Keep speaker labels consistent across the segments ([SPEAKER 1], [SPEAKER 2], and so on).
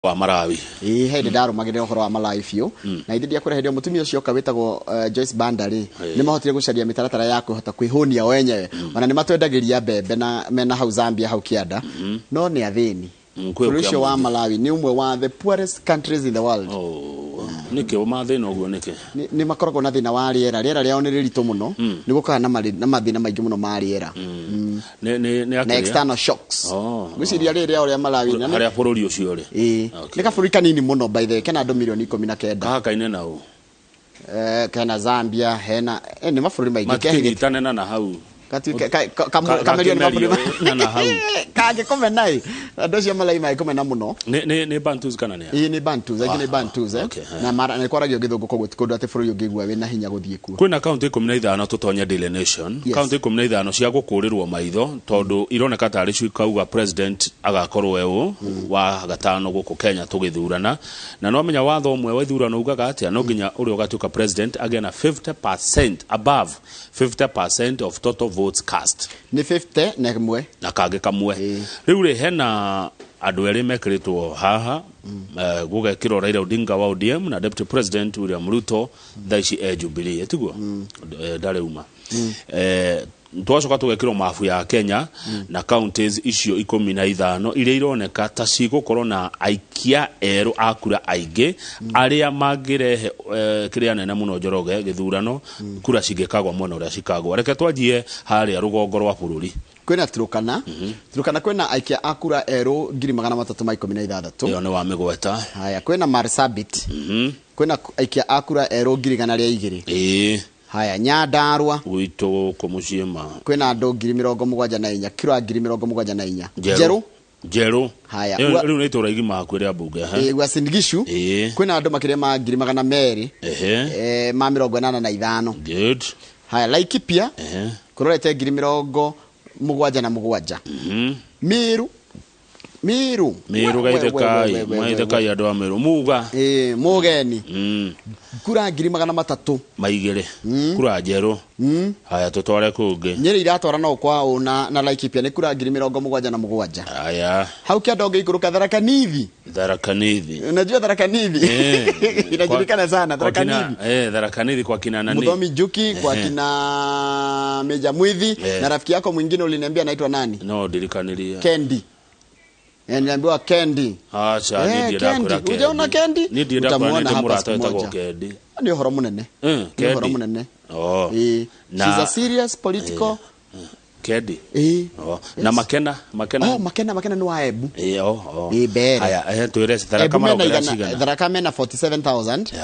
[SPEAKER 1] wa Malawi
[SPEAKER 2] hede ndaro magire horo wa Malawi fio na ithidia kureheria mutumia ucio kawitagwo Joyce Bandari ni mahotire gucaria mitaratara ya kuhota kwihunia wenyewe ona ni matwendagiria mbembe na mena hau Zambia hau Kianda no ni athini ucio wa Malawi ni umwe wa the poorest countries in the world.
[SPEAKER 1] Niki o mathina uguo niki
[SPEAKER 2] ni makoragwo na thina wa riera riao ni riritu muno ni gukaga na mathina maingi muno ma riera
[SPEAKER 1] na
[SPEAKER 2] external shocks gwiciria riria uria Malawi
[SPEAKER 1] na haria bururi ucio ri
[SPEAKER 2] ni kaburi kanini muno by the kana ndo milioni 19
[SPEAKER 1] kahakaine nao
[SPEAKER 2] kana Zambia hena ni mabũrũri maingĩ
[SPEAKER 1] kehithitane na hau
[SPEAKER 2] kamelioni
[SPEAKER 1] mabũrũri na hau
[SPEAKER 2] kage komenai ndocio Malawi mai komena muno
[SPEAKER 1] ni Bantus kana ni
[SPEAKER 2] ni Bantus aingi ni Bantus na mara ni kwaragio githungu koguo tikundu ati bũrũri ũngĩigua wĩna hinya gũthiĩ kuo
[SPEAKER 1] kwĩna county 15 tutonya Daily Nation county 15 cia gũkũrĩrwo maitho tondu ironeka tarĩ cio ikauga president agakorwo eũ wa gatano gũkũ Kenya tũgĩthurana na no menya watho ũmwe wa ithurano ugaga atĩa no nginya ũrĩa ũgatuĩka president agĩa na 50% above 50% of total votes cast
[SPEAKER 2] ni 50 na kamwe
[SPEAKER 1] na kage kamwe riu ri hena andu eri mekiritwo haha gugekirwo Raila Odinga wa ODM na deputy president William Ruto thaici Jubilee tiguo ndare uma twacoka tugekirwo mafu ya Kenya na counties icio 15 iria ironeka ta cigukorwo na aikia eru akura aige aria magirehe kiria nene muno Njoroge githurano kura cigekagwa mwena uria cikagwa reke twanjie haria rugongo rwa bururi
[SPEAKER 2] kwena Turukana kwena aikia akura eru 316
[SPEAKER 1] iyo ni wa migweta
[SPEAKER 2] haya kwena Marsabit kwena aikia akura eru 200 haya Nyandarua
[SPEAKER 1] wito kumuciema
[SPEAKER 2] kwena andu 74 kiro 74
[SPEAKER 1] Jeru
[SPEAKER 2] haya
[SPEAKER 1] riu ni itura igima hakuria bunge
[SPEAKER 2] Uasin Gishu kwena andu makiria ma 200 ma 85
[SPEAKER 1] good
[SPEAKER 2] haya Laikipia kurorete 77 Miru gaithe andu a Miru muga mugeni kura 300
[SPEAKER 1] maigire kura njeru haya tutware kungi
[SPEAKER 2] Nyeri iratwara no kwa una na Laikipia ni kura 77
[SPEAKER 1] haya
[SPEAKER 2] hau kia ndonge ikuruka Tharaka Nithi unajua Tharaka Nithi inajulikana sana Tharaka Nithi
[SPEAKER 1] Tharaka Nithi kwa kina nani
[SPEAKER 2] Muthomi Njuki kwa kina Meja Mwithi na rafiki yako mwingine uliniambia anaitwa nani
[SPEAKER 1] no dilikanilia
[SPEAKER 2] Kendi niliambiwa Kendi
[SPEAKER 1] acha ni ndio Kendi
[SPEAKER 2] unaona Kendi
[SPEAKER 1] ni ndio
[SPEAKER 2] utamuona hapa
[SPEAKER 1] itago Kendi
[SPEAKER 2] ndio horo munene horo munene she's a serious political
[SPEAKER 1] Kendi na Makena
[SPEAKER 2] ni wa Embu
[SPEAKER 1] haya tuirese Tharaka
[SPEAKER 2] Tharaka mena 47,000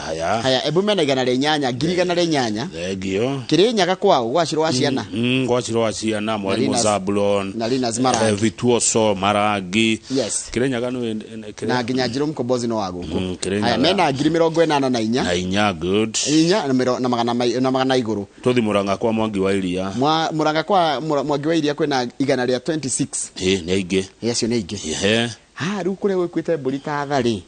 [SPEAKER 2] haya Embu mena igana le nyanya girigana le nyanya
[SPEAKER 1] egio
[SPEAKER 2] Kirinyaga kwao gwaciro wa ciana
[SPEAKER 1] gwaciro wa ciana Mwalimu Zabulon
[SPEAKER 2] na Linas Maragi
[SPEAKER 1] Vituoso Maragi
[SPEAKER 2] Kirinyaga no na nginya Jerome Kombozi no waguko haya mena 84
[SPEAKER 1] good
[SPEAKER 2] na magana iguru
[SPEAKER 1] tuthi Muranga kwa Mwangi wa Iria
[SPEAKER 2] Muranga kwa Mwangi wa Iria kwena igana ria 26
[SPEAKER 1] ni ingi
[SPEAKER 2] yacio ni ingi riu kure wikwite mburi ta thari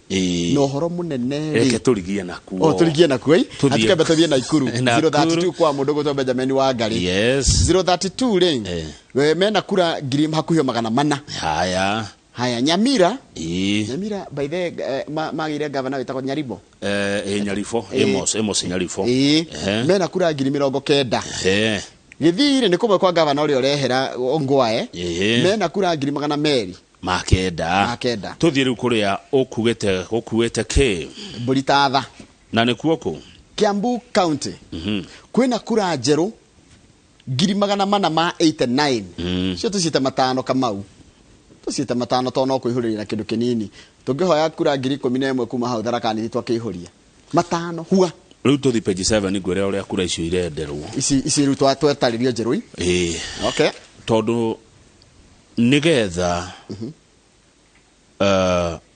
[SPEAKER 2] no horo munene
[SPEAKER 1] reke turigie nakuo
[SPEAKER 2] turigie nakuo atikebe tuthie na Ikuru 032 kwa mundu gutwa Benjamin wa Ngari 032 ring we mena kura hakuhio 400 haya Nyamira by the magire governor witako Nyaribo
[SPEAKER 1] Nyarifo Emos Nyarifo
[SPEAKER 2] mena kura 90 Githiri ni kumwe kwa governor uri orehera Ongwae mena kura 200
[SPEAKER 1] makenda tuthie riu kuria ukuwete ke
[SPEAKER 2] Bulitatha
[SPEAKER 1] na ni kuoko
[SPEAKER 2] Kiambu County kwina kura njeru 489 cio tucite matano Kamau tucite matano tono kuihuria na kindu kinini tungihoya kura 11 kuma hau Tharaka Nithi twakihuria matano hua
[SPEAKER 1] riu tuthi page 7 ngwire uria kura icio irenderwo
[SPEAKER 2] ici riu twetaririo njeru okay
[SPEAKER 1] tondu nigetha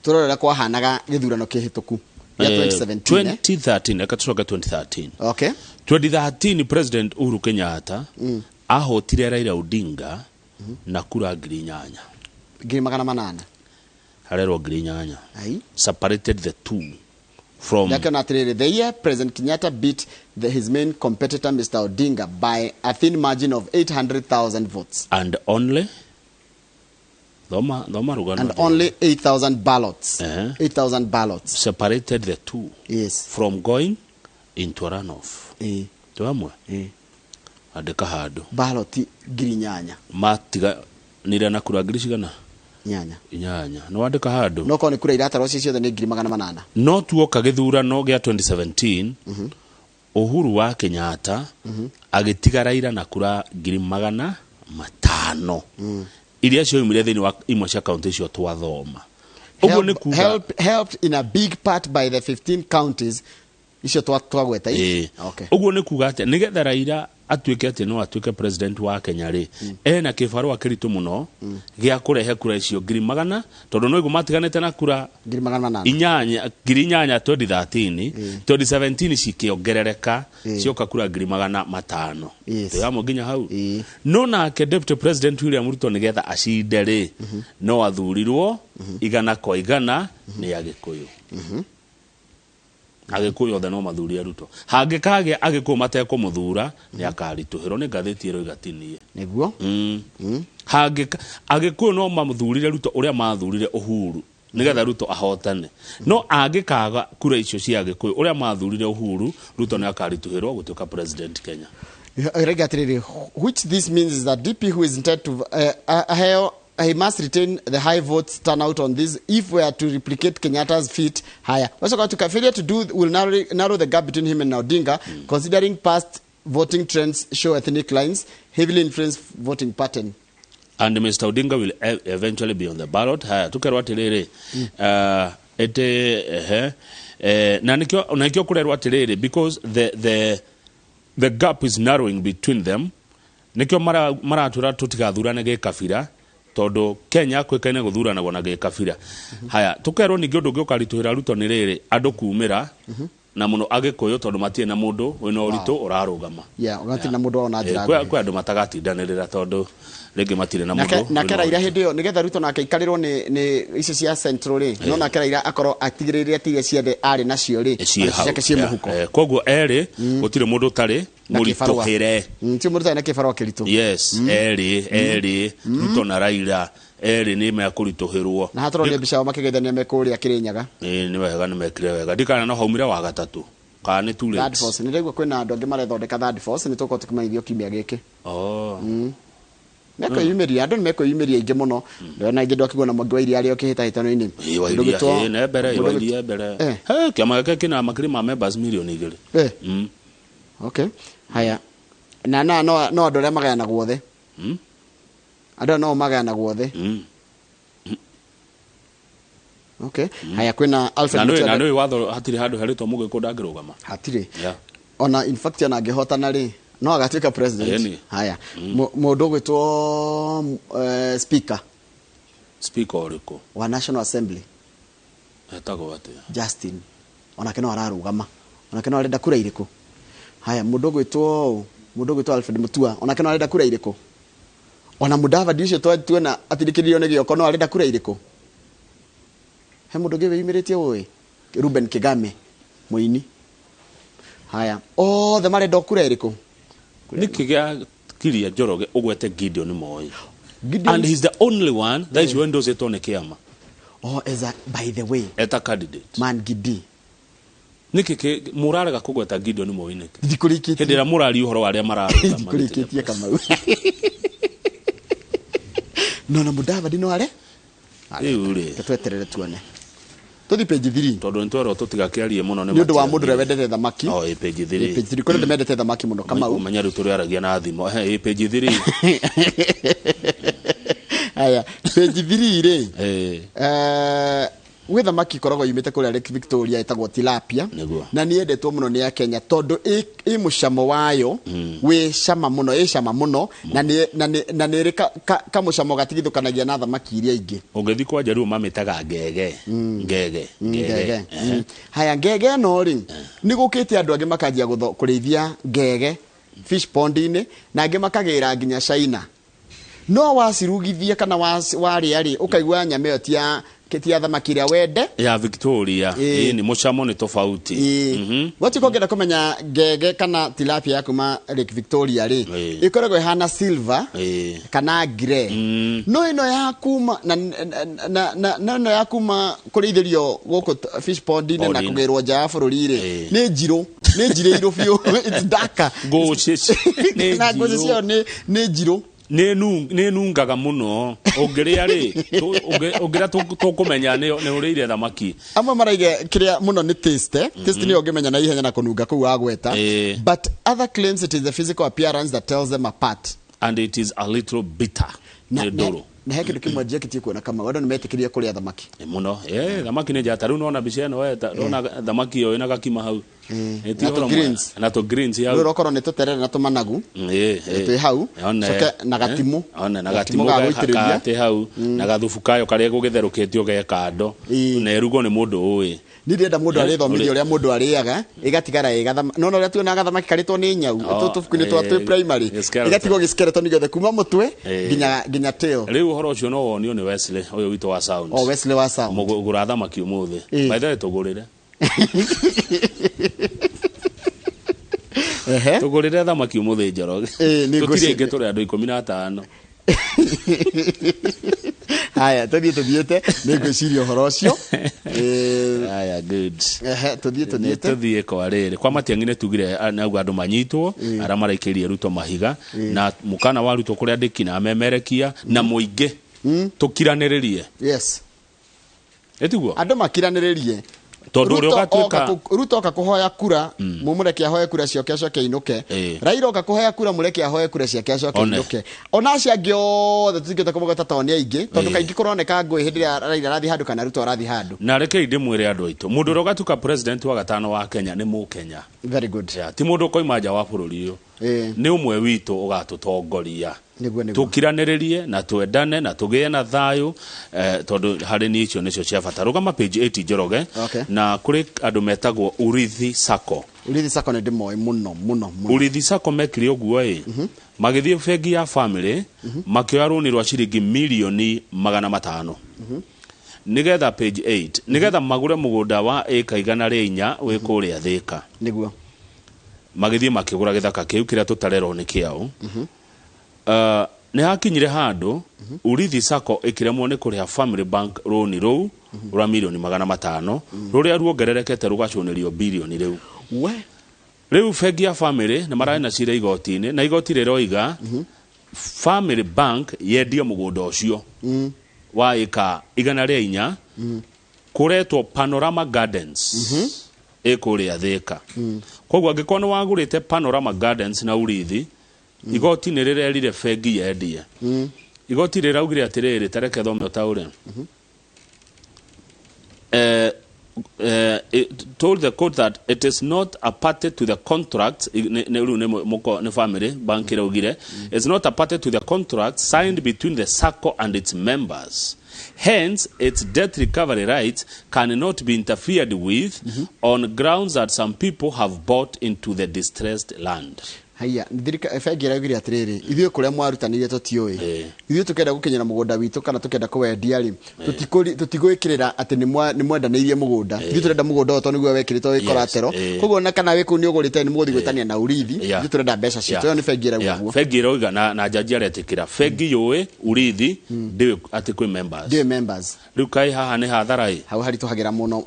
[SPEAKER 2] turorera kwa hanaga githurano kihituku ya
[SPEAKER 1] 2013 akatucoka 2013
[SPEAKER 2] okay
[SPEAKER 1] 2013 president Uhuru Kenyatta ahotire Raila Odinga na kura 800 harero 800 separated the two from
[SPEAKER 2] the year President Kenyatta beat his main competitor Mr. Odinga by a thin margin of 800,000 votes
[SPEAKER 1] and only Thoma rugano.
[SPEAKER 2] And only 8,000 ballots. 8,000 ballots.
[SPEAKER 1] Separated the two.
[SPEAKER 2] Yes.
[SPEAKER 1] From going into a runoff. Tuamwe. Andika hadu.
[SPEAKER 2] Ballot girinyanya.
[SPEAKER 1] Matiga nira na kura girishigana. Inyanya. No andika hadu.
[SPEAKER 2] No kone kura irata rosi ciothe ni 800.
[SPEAKER 1] No tuoka githurano gya 2017. Uhuru wa Kenyatta agitiga Raila na kura 500. Iria cio imire thini wa imwe cia county cio twathoma. Uguo ni kuga
[SPEAKER 2] helped in a big part by the 15 counties icio twagweta.
[SPEAKER 1] Okay. Uguo ni kuga ati nigetha Raila atuike ati no atuike president wa Kenya ri ena kibarua kiritu muno gia kurehe kura icio 500 tondu no igu matiganete na kura 800 2013 2017 cikiongerereka cioka kura 500 tuyamo nginya hau no nake deputy president William Ruto nigetha acinde ri no athurirwo igana kwa igana ni Agikuyu. Agikuyu othe no mathuria Ruto hangikage Agikuyu mateko muthura ni akarituhiro ni ngatheti iro igatinie
[SPEAKER 2] niguo
[SPEAKER 1] Agikuyu no mamuthurire Ruto uria mathurire Uhuru nigetha Ruto ahotane no angikaga kura icio cia Agikuyu uria mathurire Uhuru Ruto ni akarituhiro gutuka president Kenya.
[SPEAKER 2] Which this means is that DP who is intended to he must retain the high votes turnout on this if we are to replicate Kenyatta's feat higher. Also, what to failure to do will narrow the gap between him and Odinga, considering past voting trends show ethnic lines, heavily influence voting pattern.
[SPEAKER 1] And Mr. Odinga will eventually be on the ballot. Haya, tukerwa tiriri. Na nikyo kurerwa tiriri because the gap is narrowing between them. Nikyo maratura tutigathurane ge kabira. Todo Kenya kwekaine guthurana gona ge kabira. Haya, tukerwo ningi undu gyokarituhira Ruto ni riri andu kumira na muno Agikuyu tondu matie na mundu wina uritu urarugama.
[SPEAKER 2] Ugati na mundu ona njira.
[SPEAKER 1] Kwa andu matagatindanirira tondu rege matire na mundu.
[SPEAKER 2] Na kera ira hindi yo nigetha Ruto na kaikarirwo ni icio cia central ri no na kera ira akoro atigiriria tiria ciende ari nacio ri ciake cie muhuko.
[SPEAKER 1] Koguo eri gutire mundu tari murituhire.
[SPEAKER 2] Ti mundu tari na kibarua kiritu.
[SPEAKER 1] Yes, eri Ruto na Raila eri ni me akurituhirwo
[SPEAKER 2] na hatoro ni bisha makigethania mekuria Kirinyaga
[SPEAKER 1] ni wega ni mekire wega ndikana no haumire wa gatatu ka ni tule
[SPEAKER 2] third force ni regwa kwina andu angi marethondeka third force ni tuko tukimaithio kimia giki meko yumiria andu meko yumiria ingi muno na ingi ndokigwo na mwangi wa iria ario kihita hitano-ini
[SPEAKER 1] ndugitwo ne mbere iria mbere kiama giki kina makiri ma members milioni 2
[SPEAKER 2] okay haya na no andu aria magayana guothe Ada no magana guothe. Okay. Haya kwina Alfred
[SPEAKER 1] Mutua. Na no watho hatiri handu harito mugiko ndangirugama.
[SPEAKER 2] Hatiri. Ona in fact ana ngihotana ri no agatuika president. Haya. Mundu gwitwo speaker. Speaker oriko wa National Assembly.
[SPEAKER 1] Etago ate.
[SPEAKER 2] Justin. Ona kino ararugama. Ona kino arenda kura iriko. Haya mundu gwitwo Alfred Mutua. Ona kino arenda kura iriko. Ona Mudavadi ucio tuona atirikirio ni gioko no arenda kura iriko. He mundu ngi wimiritie we Ruben Kigame muini. Haya the marenda kura iriko.
[SPEAKER 1] Nikigia kiria Njoroge ugwete Gideon Moi. And he's the only one that is when those etone kiama.
[SPEAKER 2] As a by the way
[SPEAKER 1] eta candidate
[SPEAKER 2] man Gidi
[SPEAKER 1] nikike muraraga kugweta Gideon Moi niki
[SPEAKER 2] ndikurikitie
[SPEAKER 1] ndira murari uhoro waria mararuga
[SPEAKER 2] ndikurikitie Kamau no Mudavadi no are
[SPEAKER 1] uri
[SPEAKER 2] tweterere tuone tuthi page 3
[SPEAKER 1] tondu ntwero tutigakiarie muno
[SPEAKER 2] ni undu wa mundu rewendete thamaki
[SPEAKER 1] page 3
[SPEAKER 2] page 3 kone mendete thamaki muno Kamau
[SPEAKER 1] umenya rutu riaragia na thimo page 3
[SPEAKER 2] Aya page 3 ri we thamaki koragwo yumite kuria Lake Victoria etagwo tilapia na ni endetwo muno ni ya Kenya tondu i mucamo wayo we shama muno na ni rika ka mucamo gatigithukanagia na thamaki iria ingi
[SPEAKER 1] ungethi kwa Jaruo mamitaga ngege
[SPEAKER 2] haya ngege no ri ni gukite andu angi makanjia kurithia ngege fish pond ini na angi makagira nginya China no wasirugithia kana wari ari ukaigwa nyama yo tia ketia thamaki ria wende
[SPEAKER 1] ya Victoria ni mucamo ni tofauti
[SPEAKER 2] wati kongera kumenya ngege kana tilapia ya kuma Lake Victoria ri ikoragwo hana silver kana grey no ino ya kuma na no ya kuma kurithirio goko fish pond ine na kugerwo nja bururi ri ni njiro iro biu it's darker
[SPEAKER 1] gosheshe
[SPEAKER 2] na gosheshe ni njiro
[SPEAKER 1] ne nungaga muno ongeria ri ongira tukumenya ne uriire thamaki
[SPEAKER 2] amwe maraige kiria muno ni taste ni ongemenya na ihenya na kununga ku agweta but other claims it is the physical appearance that tells them apart
[SPEAKER 1] and it is a little bitter
[SPEAKER 2] na heke kimwe jekiti kuona kama wado nimetikiria kuria thamaki
[SPEAKER 1] muno thamaki ni jata runo na bicia no rona thamaki yo ina gakima hau
[SPEAKER 2] na to greens ya rokoro ni tuterere na tumanagu twi hau soke na gatimu
[SPEAKER 1] na gatimu ga te hau na gathufu kayo karia gugitherukitio ge kando na erugo ni mundu ui
[SPEAKER 2] ni ndenda mundu arithomithia uria mundu ariaga igatigara igathama no ria tu na gathamaki karitwo ni nyau tufuku-ini twa primary igatigwo giskeleton giothe kuma mutwe ginya tail
[SPEAKER 1] riu uhoro ucio no wonio ni Wesley uyu witu wa sound
[SPEAKER 2] Wesley wa sound
[SPEAKER 1] mugura thamaki umuthi by the way tugurire tugurire thamaki umuthi Njoroge tutire inge turi andu 15
[SPEAKER 2] haya tuthiete ningwiciria uhoro ucio
[SPEAKER 1] haya good
[SPEAKER 2] tuthie
[SPEAKER 1] kwa riri kwa matiangine tugire naguo andu manyitwo ara maraikirie ruto mahiga na mukana wa ruto kuria ndikina memerekia na muingi tukiraniririe
[SPEAKER 2] yes
[SPEAKER 1] etiguo
[SPEAKER 2] andu makiraniririe
[SPEAKER 1] tondu uri ugatuika
[SPEAKER 2] Ruto akakuhoya kura mumureke ahoye kura ciake acoke inuke Raila akakuhoya kura mureke ahoye kura ciake acoke inuke ona cia giothe tutingita kumugata toni aingi tondu kaingi kuroneka ngui hindi ya Raila rathi handu kana Ruto rathi handu
[SPEAKER 1] na reke ndimwire andu aitu mundu uri ugatuika president wa gatano wa Kenya ni Mukenya
[SPEAKER 2] very good
[SPEAKER 1] ti mundu koima nja wa bururi uyu ni umwe witu ugatutongoria tukiraniririe na twendane na tugie na thayu tondu hari ni icio nicio cia bata rugama page 8 Njoroge na kuri andu metagwo Urithi Sacco
[SPEAKER 2] ni ndimoi muno
[SPEAKER 1] Urithi Sacco mekire uguo magithie bengi ya family makioya runi rwa ciringi milioni 500 nigetha page 8 nigetha magure mugunda wa eka 104 wi kuria Thika
[SPEAKER 2] niguo
[SPEAKER 1] magithie makigura githaka kiu kiria tutarero ni kiao ni hakinyire handu Urithi Sacco ikiremwo ni kuriha Family Bank loan rou rwa milioni 500 ruria ruongererekete rugacunirio bilioni riu riu bengi ya family na marai na cira igoti-ini na igoti riroiga Family Bank yendie mugunda ucio wa eka 104 kuretwo Panorama Gardens ikuria Thika koguo angikona wagurite Panorama Gardens na Urithi igoti ni rirerire bengi yendie igoti riraugire atiriri tareke thome taure it told the court that it is not a party to the contract ne Family Bank iraugire it's not a party to the contract signed between the Sacco and its members. Hence, its debt recovery rights cannot be interfered with on grounds that some people have bought into the distressed land.
[SPEAKER 2] haya ndirika bengi iraugire atiriri ithuĩ kuria mwarutanirie tutioi ithuĩ tukenda gukinyira mugunda witu kana tukenda kuwendia ri tutigwikirira ati ni mwendaneirie mugunda ithuĩ turenda mugunda oto niguo wekiritwo wi koratero koguo na kana wiku ni ugurite ni muguthi gwitania na Urithi ithuĩ turenda mbeca citu yo ni bengi irauga guo
[SPEAKER 1] bengi irauga na jaji aretikira bengi yui Urithi ndiwe ati kwi members riu kai haha ni hathara
[SPEAKER 2] hau harituhagira muno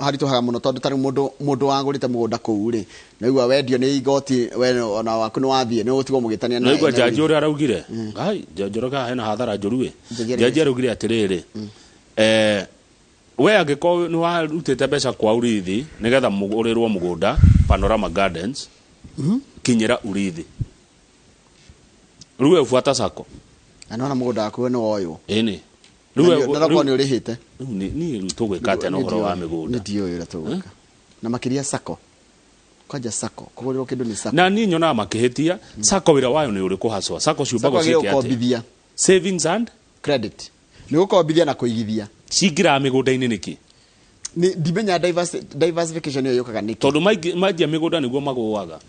[SPEAKER 2] tondu tari mundu wagurite mugunda kuu ri naigua wendio ni igoti we ona waku ni wathie ni utigwo mugitania na
[SPEAKER 1] naigua jaji uri araugire ai Njoroge hena hathara njorue jaji araugire atiriri we angiko ni warutite mbeca kwa Urithi nigetha mugurirwo mugunda Panorama Gardens kinyira Urithi ruwe ufuata Sacco
[SPEAKER 2] anona mugunda waku ni woyo
[SPEAKER 1] ini
[SPEAKER 2] ruwe ndako ni urihite
[SPEAKER 1] ni tugwikate no horo wa migunda
[SPEAKER 2] ndio ira tugwika na makiria Sacco kwaja Sacco kugurirwo kindu ni Sacco
[SPEAKER 1] na ni nyona makihitia Sacco wira wayo ni uri kuhaswa Sacco ciubago cikiate savings and
[SPEAKER 2] credit ni gukombithia na kuigithia
[SPEAKER 1] cigira migunda-ini niki
[SPEAKER 2] ni ndimenya diversification yo yokaga niki
[SPEAKER 1] tondu magia migunda niguo maguaga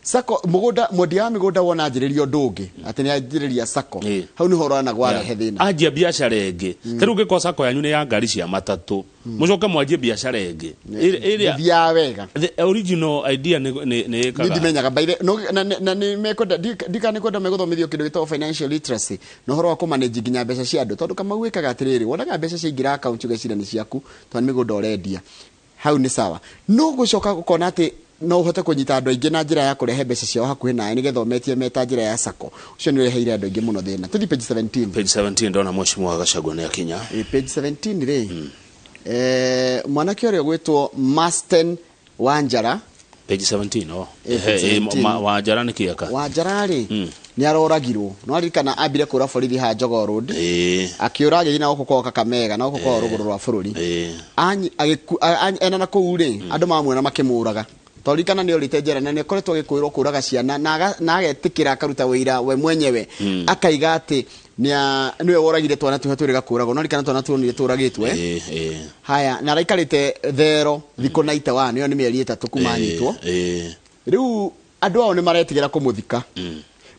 [SPEAKER 2] sako mugunda mwendia migunda wona njiririo ndungi ati ni anjiriria sako hau ni horo na gwarehe thina
[SPEAKER 1] anjia biashara ingi teru ngiko sako yanyu ni ya ngari cia matatu mucoke mwanjie biashara ingi iria
[SPEAKER 2] bia wega
[SPEAKER 1] the original idea ni ikaga
[SPEAKER 2] ndimenyaga baire na ni mekoda dika ni kwenda megothomithio kindu gitwa financial literacy no horo wa ku manage nginya mbeca cia andu tondu kama gwikaga atiriri wonaga mbeca cia ingira account ugecira ni ciaku tondu migunda urendia hau ni sawa no gucoka gukona ati no uhote kunyita andu aingi na njira ya kurehe mbeca ciao hakuhi nae ni gethometie meta njira ya sako ucio ni ureheire andu aingi muno thina tuthi page 17
[SPEAKER 1] ndona Mheshimiwa Gachagua ni akinya
[SPEAKER 2] page 17 ri mwanake uria gwitwo Masten Wanjara
[SPEAKER 1] page 17 Wanjara ni kiaka
[SPEAKER 2] Wanjara ri ni aroragirwo no arikana ambire kura borithi ha Jogoo Road akiura githina guko Kakamega na guko ruguru rwa bururi ena na kuu ri andu mamwena makimuraga torikana ni orite njera na ni akoretwo agikuirwo kuraga ciana na agetikira akaruta wira we mwenyewe akaiga ati niwe woragire twana tuhe turiga kurago no rikana twana tuonire turagitwe haya na raikarite thero thiko na itawa niyo ni mieri 3 kumanyitwo riu andu ao ni maretigira kumuthika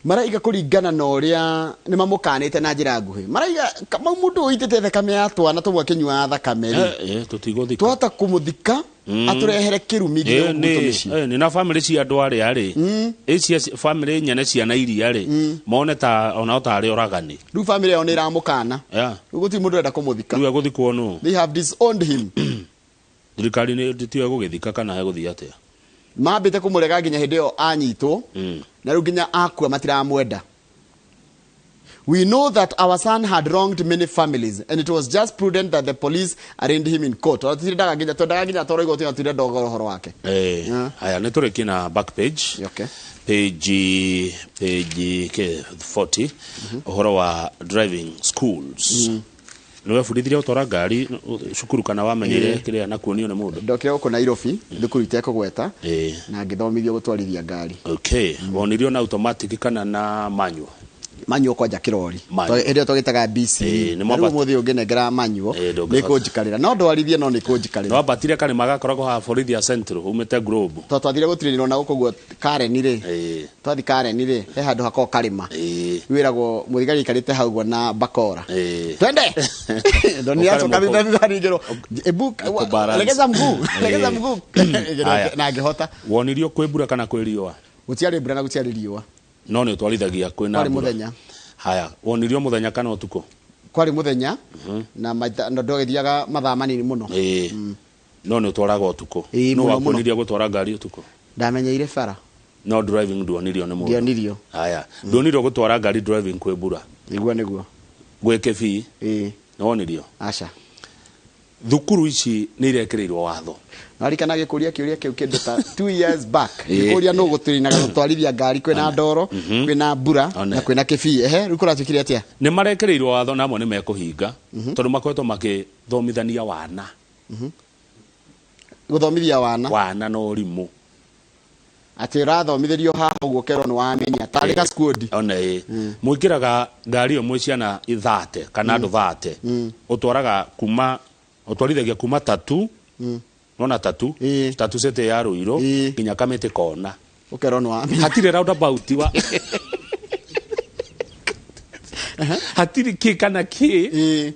[SPEAKER 2] maraiga kuringana na uria ni mamukanite na njira nguhi maraiga kama mundu uitite thakame ya twana tumwe kinyua thakame
[SPEAKER 1] tutiguthika
[SPEAKER 2] twata kumuthika aturehere kirumi nginya gutumici
[SPEAKER 1] ni na family cia andu ari ari eci family nyane ciana iria ari mone ta ona utari oragani
[SPEAKER 2] riu family yao ni ramukana guti mundu enda kumuthika
[SPEAKER 1] riu aguthikwo no
[SPEAKER 2] they have disowned him
[SPEAKER 1] thirikari ni nditiwe gugithika kana heguthi atia
[SPEAKER 2] mambite kumurega nginya hindi yo anyitwo na riu nginya akua matiramwenda. We know that our son had wronged many families and it was just prudent that the police arraigned him in court. Twendaga nginya toro igoti na twire ndogo horo wake.
[SPEAKER 1] Haya ni tureki na back page.
[SPEAKER 2] Okay.
[SPEAKER 1] Page 40 horo wa driving schools. Niwe fundithire utora ngari cukuru kana wamenyire kiria na kuonio ni mundu
[SPEAKER 2] ndokire uko Nairobi thukuru iteko gweta na ngithomithio gutwarithia ngari.
[SPEAKER 1] Okay wonirio na automatic kana na manual
[SPEAKER 2] kwa jakirori ende togitaga BC ni muthi unginengera manual ni kunjikarira no ndwarithie no ni kunjikarira
[SPEAKER 1] no batire kani magakoragwo ha Forithia Central umete Globe
[SPEAKER 2] twathire gutirira na guko Karen ri twathi Karen ri he handu hako karima wiragwo muthigari ikarite hau na bakora twende ndoni yacho kabisa ndingiro ebu legeza mguu na ngihota
[SPEAKER 1] wonirio kwibura kana kwiriwa
[SPEAKER 2] gutiari mbura na gutiari riwa
[SPEAKER 1] no ni utwarithagia kwina
[SPEAKER 2] muthenya
[SPEAKER 1] haya wonirio muthenya kana utuko
[SPEAKER 2] kwari muthenya na ndogithiaga mathaa manini muno
[SPEAKER 1] no ni utwaraga utuko no wakoniria gutwara ngari utuko
[SPEAKER 2] ndamenyeire bara
[SPEAKER 1] no driving ndwonirio ni mundu
[SPEAKER 2] ndonirio
[SPEAKER 1] haya ndwonirio gutwara ngari driving kwibura
[SPEAKER 2] niguo
[SPEAKER 1] gweke fi no wonirio
[SPEAKER 2] acha
[SPEAKER 1] thukuru ici ni irekereirwo watho
[SPEAKER 2] narikana gikuria kiuria kiu kindu ta 2 years back gikuria no guturinaga gutwarithia ngari kwina ndoro kwina mbura na kwina kibii riu kuratwikire atia
[SPEAKER 1] ni marekereirwo watho namo ni mekuhinga tondu makoretwo makithomithania wana
[SPEAKER 2] guthomithia wana no rimu ati rathomithirio haha guokerwo ni wamenya tarika squad
[SPEAKER 1] ona muikiraga ngari yo ciana 30 kana andu 30 utwaraga kuma utwarithagia kuma tatu nona tatu sete ya Ruiro nginya Kamete kona
[SPEAKER 2] ukerwo ni wamenya
[SPEAKER 1] hatire roundabout wa hatiri kikana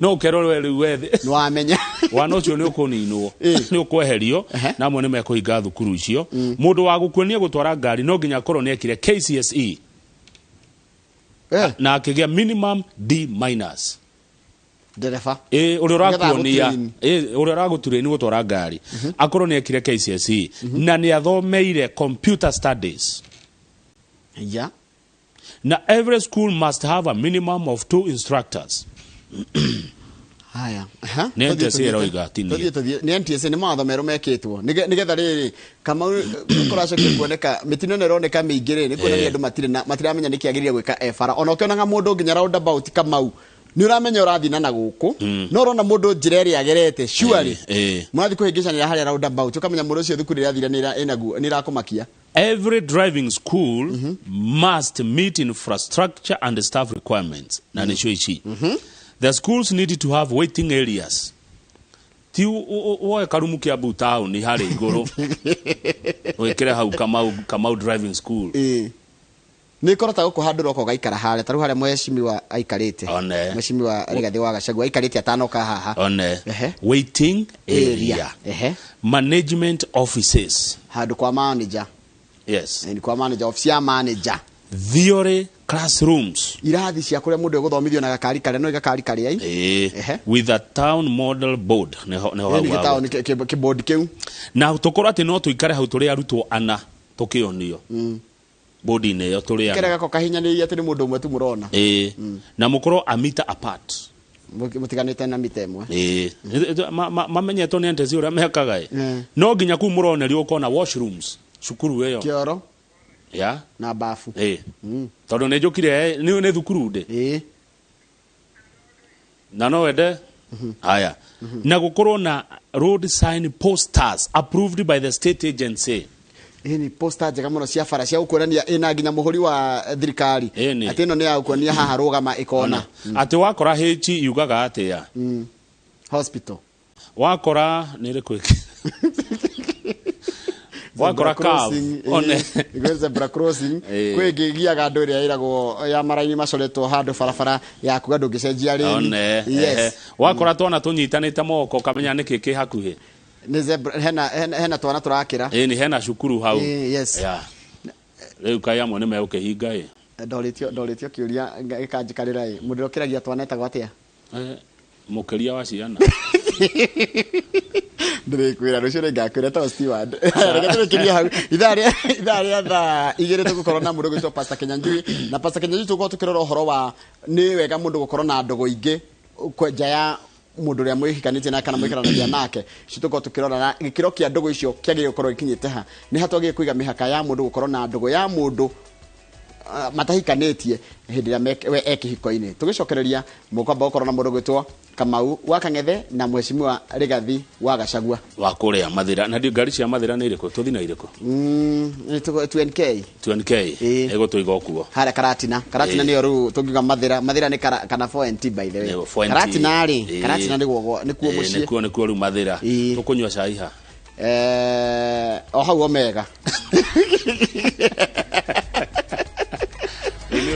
[SPEAKER 1] no ukerwo riu wethe
[SPEAKER 2] ni wamenya
[SPEAKER 1] wana ucio ni ukuninwo ni ukweherio namwe ni mekuhinga thukuru icio mundu wa gukuonia gutwara ngari no nginya korwo ni ekire KCSE na akigia minimum D-.
[SPEAKER 2] dereva
[SPEAKER 1] uri urakuonia uri uragutureni gutwara ngari akorwo ni ekire KCSE na ni athomeire computer studies na every school must have a minimum of 2 instructors.
[SPEAKER 2] Haya
[SPEAKER 1] ni NTSA roiga tini
[SPEAKER 2] ni NTSA ni matho mero mekitwo nigetha riri kama ukuracoke kuoneka mitino ne roneka mingire ni kuona andu matiramenya nikiagiriria gwika efara ona ukionanga mundu nginya roundabout kamau ni uramenya urathina na guku no rona mundu njireri agerete surely mwathi kuhingicanira haria roundabout ukamenya mundu ucio thukuru irathira ni rakumakia.
[SPEAKER 1] Every driving school must meet infrastructure and staff requirements. Na nisho ichi. The schools need to have waiting areas. ti woe karumu kia town ni hari iguru wekere hau Kamau driving school
[SPEAKER 2] ni korota guko handura ko gaikara hale taru hale mweshimiwa aikarite mweshimiwa Rigathi wa Gachagua aikarite atanoka haha
[SPEAKER 1] waiting area management offices
[SPEAKER 2] handu kwa manager
[SPEAKER 1] yes
[SPEAKER 2] ni kwa manager office ya manager
[SPEAKER 1] theory classrooms
[SPEAKER 2] irathi cia kuria mundu eguthomithio na gakari kare no gakari kare ai
[SPEAKER 1] with a town model board neho
[SPEAKER 2] ni town ke board keu
[SPEAKER 1] na tukora ati no tuikare hau turi arutwo ana tukionio body ne yo turi ana
[SPEAKER 2] kerega ko kahinyaniria ati ni mundu umwe tu murona
[SPEAKER 1] na mukoro a meter apart
[SPEAKER 2] mutiganite na mita imwe
[SPEAKER 1] mamenyetwo ni entezi uria mekaga no nginya ku muronerio ukona washrooms cukuru eyo
[SPEAKER 2] kioro
[SPEAKER 1] ya
[SPEAKER 2] na bafu
[SPEAKER 1] tondu ne njukire ni thukuru ndi na no wende haya na gukorwo na road sign posters approved by the state agency
[SPEAKER 2] ni poster njega muno cia bara cia gukurania ina nginya muhuri wa thirikari ati no ni ya gukurania haha rugama ikona
[SPEAKER 1] ati wakora hechi yugaga atia
[SPEAKER 2] hospital
[SPEAKER 1] wakora ni rikwiki wakora kav one
[SPEAKER 2] zebra crossing kwegigiaga andu iria iragwo ya maraini macoretwo handu barabara ya kuga ndungicenjia ringi
[SPEAKER 1] yes wakora twana tunyitanite moko kamenya niki ki hakuhi
[SPEAKER 2] ni zebra hena twana turakira
[SPEAKER 1] ni hena cukuru hau
[SPEAKER 2] yes
[SPEAKER 1] riu kai amwe ni meukihinga
[SPEAKER 2] ndoritio kiuria gikanjikarira mundu kiragia twana etagwo atia
[SPEAKER 1] mukiria wa ciana
[SPEAKER 2] ndirikwira rucio ngakwira ta Steward rega tukiria hau idharia tha igire tugukorwo na mundu gwitwo Pastor Kenyanjui na Pastor Kenyanjui tugo tukirora uhoro wa ni wega mundu gukorwo na ndogo ingi kwenja ya mundu ria mwihikanite na kana mwikaranagia nake cituko tukirora na gikiro kia ndogo icio kiagire gukorwo ikinyite ha ni hatwagire kuiga mihaka ya mundu gukorwo na ndogo ya mundu matahikanetie hindi ya ekihiko-ini tugicokereria mukwamba gukorwo na mundu gwitwo Kamau wa Kang'ethe na mweshimiwa Rigathi wa Gachagua
[SPEAKER 1] wa kuria mathira na ndio ngari cia mathira ni iriko tuthi na iriko
[SPEAKER 2] ni 20k
[SPEAKER 1] ego tuiga okuo
[SPEAKER 2] hara karatina ni ru tungiga mathira ni kana 4NT by the way karatina ni guo ni kuo mucie
[SPEAKER 1] ni kuo ru mathira tukunywa cai ha
[SPEAKER 2] o hau omega
[SPEAKER 1] Ini